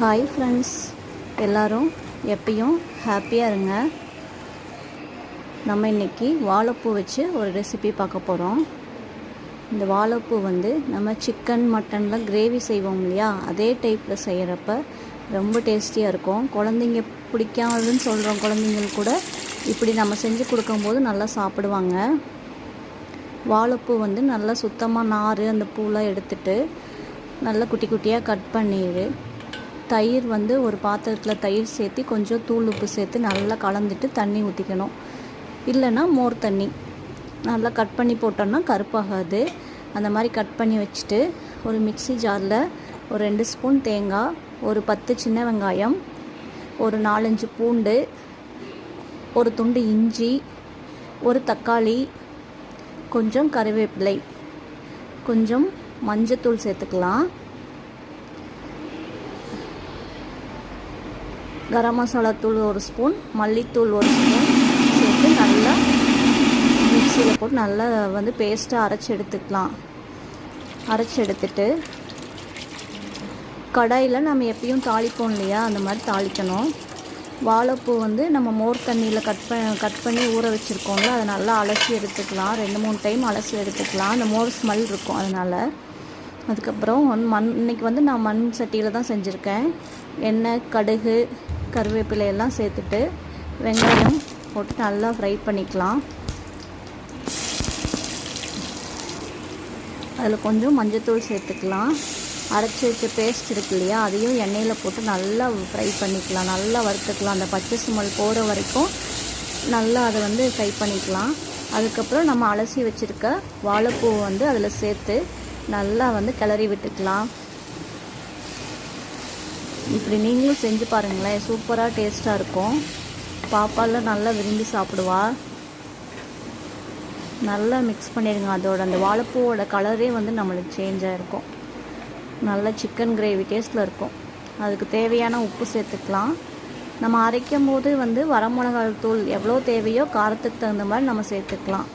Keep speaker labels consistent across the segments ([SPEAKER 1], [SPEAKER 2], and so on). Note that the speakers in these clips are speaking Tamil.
[SPEAKER 1] ஹாய் ஃப்ரெண்ட்ஸ், எல்லோரும் எப்பயும் ஹாப்பியாக இருங்க. நம்ம இன்றைக்கி வாழைப்பூ வச்சு ஒரு ரெசிபி பார்க்க போகிறோம். இந்த வாழைப்பூ நம்ம சிக்கன் மட்டனில் கிரேவி செய்வோம் இல்லையா, அதே டைப்பில் செய்கிறப்ப ரொம்ப டேஸ்டியாக இருக்கும். குழந்தைங்க பிடிக்காதுன்னு சொல்கிறோம் குழந்தைங்களுக்கு கூட இப்படி நம்ம செஞ்சு கொடுக்கும்போது நல்லா சாப்பிடுவாங்க. வாழைப்பூ நல்லா சுத்தமாக நார் அந்த பூலாம் எடுத்துட்டு நல்லா குட்டி குட்டியாக கட் பண்ணிடு. தயிர் ஒரு பாத்திரத்தில் தயிர் சேர்த்து கொஞ்சம் தூள் உப்பு சேர்த்து நல்லா கலந்துட்டு தண்ணி ஊற்றிக்கணும். இல்லைன்னா மோர் தண்ணி நல்லா கட் பண்ணி போட்டோன்னா கருப்பாகாது. அந்த மாதிரி கட் பண்ணி வச்சுட்டு ஒரு மிக்ஸி ஜாரில் ஒரு 2 ஸ்பூன் தேங்காய், ஒரு 10 சின்ன வெங்காயம், ஒரு 4-5 பூண்டு, ஒரு துண்டு இஞ்சி, ஒரு தக்காளி, கொஞ்சம் கறிவேப்பிலை, கொஞ்சம் மஞ்சத்தூள் சேர்த்துக்கலாம். கரம் மசாலா தூள் 1 ஸ்பூன், மல்லித்தூள் 1 ஸ்பூன் சேர்த்து நல்லா மிக்சியில் போட்டு நல்லா பேஸ்ட்டாக அரைச்சி எடுத்துக்கலாம். அரைச்சி எடுத்துட்டு கடாயில் நம்ம எப்பயும் தாளிப்போம் இல்லையா, அந்த மாதிரி தாளிக்கணும். வாழைப்பூ நம்ம மோர் தண்ணியில் கட் பண்ணி ஊற வச்சுருக்கோம்ல, அதை நல்லா அலசி எடுத்துக்கலாம். 2-3 டைம் அலசி எடுத்துக்கலாம். அந்த மோர் ஸ்மெல் இருக்கும் அதனால். அதுக்கப்புறம் இன்றைக்கி நான் மண் சட்டியில் தான் செஞ்சுருக்கேன். எண்ணெய், கடுகு, கருவேப்பிலை எல்லாம் சேர்த்துட்டு வெங்காயம் போட்டு நல்லா ஃப்ரை பண்ணிக்கலாம். அதில் கொஞ்சம் மஞ்சத்தூள் சேர்த்துக்கலாம். அரைச்சி வச்ச பேஸ்ட் இருக்கு இல்லையா, அதையும் எண்ணெயில் போட்டு நல்லா ஃப்ரை பண்ணிக்கலாம். நல்லா வறுத்துக்கலாம். அந்த பச்சை ஸ்மெல் போகிற வரைக்கும் நல்லா அதை ஃப்ரை பண்ணிக்கலாம். அதுக்கப்புறம் நம்ம அலசி வச்சுருக்க வாழைப்பூ அதில் சேர்த்து நல்லா கிளறி விட்டுக்கலாம். இப்படி நீங்களும் செஞ்சு பாருங்களேன், சூப்பராக டேஸ்ட்டாக இருக்கும். பாப்பாலாம் நல்லா விரும்பி சாப்பிடுவா. நல்லா மிக்ஸ் பண்ணிடுங்க. அதோட அந்த வாழைப்பூவோட கலரே நம்மளுக்கு சேஞ்ச் ஆகிருக்கும். நல்லா சிக்கன் கிரேவி டேஸ்ட்டில் இருக்கும். அதுக்கு தேவையான உப்பு சேர்த்துக்கலாம். நம்ம அரைக்கும் போது வரமிளகாய் தூள் எவ்வளோ தேவையோ காரத்துக்கு தகுந்த மாதிரி நம்ம சேர்த்துக்கலாம்.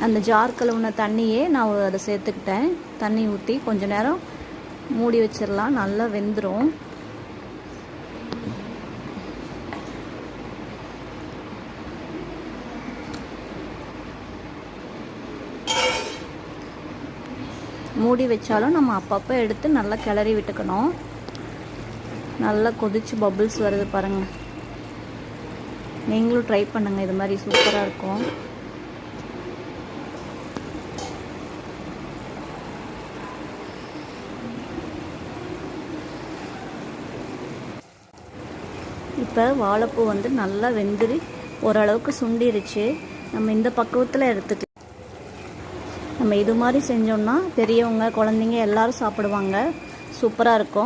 [SPEAKER 1] அந்த ஜார் கழுவுன தண்ணியே நான் அதை சேர்த்துக்கிட்டேன். தண்ணி ஊற்றி கொஞ்ச நேரம் மூடி வச்சிடலாம். நல்லா வெந்துடும். மூடி வச்சாலும் நம்ம அப்பப்போ எடுத்து நல்லா கிளறி விட்டுக்கணும். நல்லா கொதிச்சு பபிள்ஸ் வருது பாருங்கள். நீங்களும் ட்ரை பண்ணுங்கள், இது மாதிரி சூப்பராக இருக்கும். இப்போ வாழைப்பூ நல்லா வெந்துரு ஓரளவுக்கு சுண்டிருச்சு. நம்ம இந்த பக்குவத்தில் எடுத்துக்கலாம். நம்ம இது மாதிரி செஞ்சோம்னா பெரியவங்க, குழந்தைங்க எல்லோரும் சாப்பிடுவாங்க. சூப்பராக இருக்கும்.